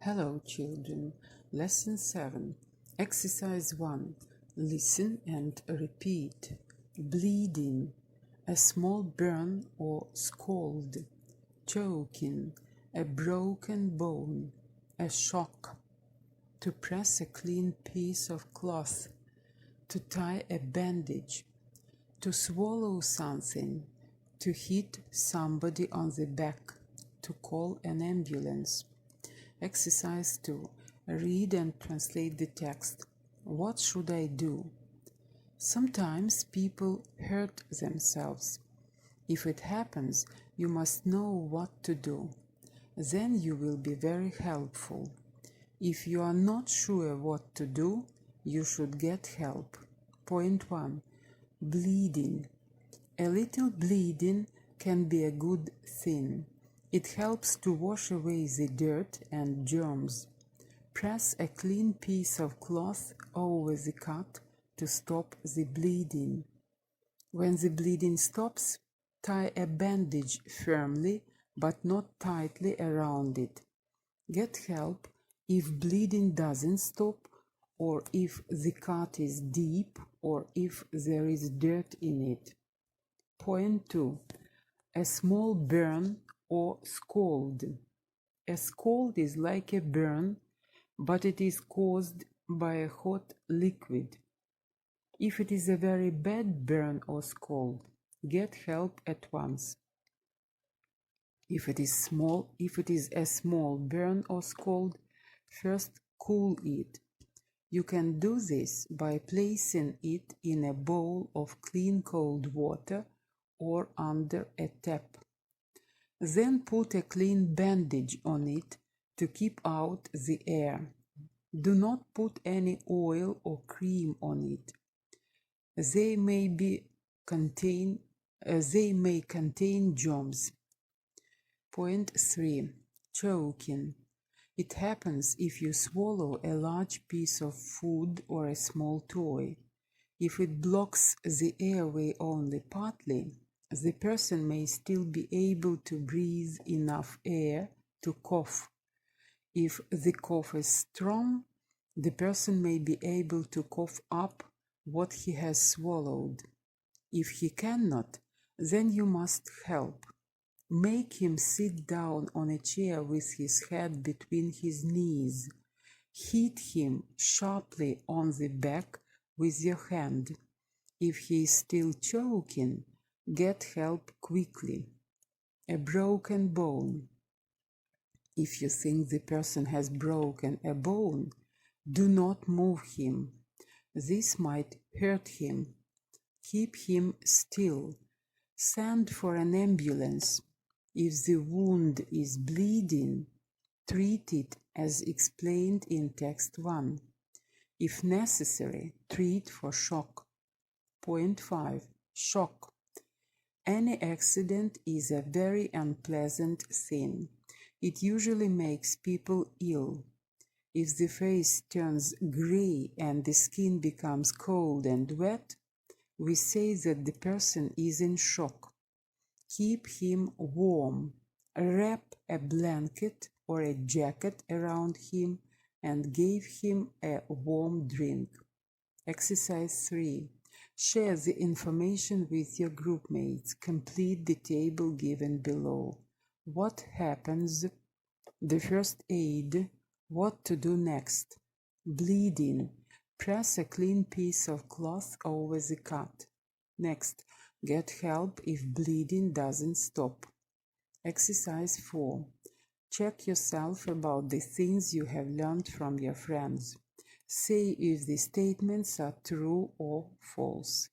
Hello, children. Lesson 7. Exercise 1. Listen and repeat. Bleeding. A small burn or scald. Choking. A broken bone. A shock. To press a clean piece of cloth. To tie a bandage. To swallow something. To hit somebody on the back. To call an ambulance. Exercise 2. Read and translate the text. What should I do? Sometimes people hurt themselves. If it happens, you must know what to do. Then you will be very helpful. If you are not sure what to do, you should get help. Point 1. Bleeding. A little bleeding can be a good thing. It helps to wash away the dirt and germs. Press a clean piece of cloth over the cut to stop the bleeding. When the bleeding stops, tie a bandage firmly but not tightly around it. Get help if bleeding doesn't stop, or if the cut is deep, or if there is dirt in it. Point 2. A small burn or scald. A scald is like a burn, but it is caused by a hot liquid. If it is a very bad burn or scald, get help at once. If it is a small burn or scald, first cool it. You can do this by placing it in a bowl of clean cold water or under a tap. Then put a clean bandage on it to keep out the air. Do not put any oil or cream on it. They may contain germs. Point 3. Choking. It happens if you swallow a large piece of food or a small toy. If it blocks the airway only partly, the person may still be able to breathe enough air to cough. If the cough is strong, the person may be able to cough up what he has swallowed. If he cannot, then you must help. Make him sit down on a chair with his head between his knees. Hit him sharply on the back with your hand. If he is still choking, get help quickly. A broken bone. If you think the person has broken a bone, do not move him. This might hurt him. Keep him still. Send for an ambulance. If the wound is bleeding, treat it as explained in text 1. If necessary, treat for shock. Point 5. Shock. Any accident is a very unpleasant thing. It usually makes people ill. If the face turns gray and the skin becomes cold and wet, we say that the person is in shock. Keep him warm. Wrap a blanket or a jacket around him and give him a warm drink. Exercise 3. Share the information with your group mates. Complete the table given below. What happens? The first aid. What to do next? Bleeding. Press a clean piece of cloth over the cut. Next, get help if bleeding doesn't stop. Exercise 4. Check yourself about the things you have learned from your friends. Say if the statements are true or false.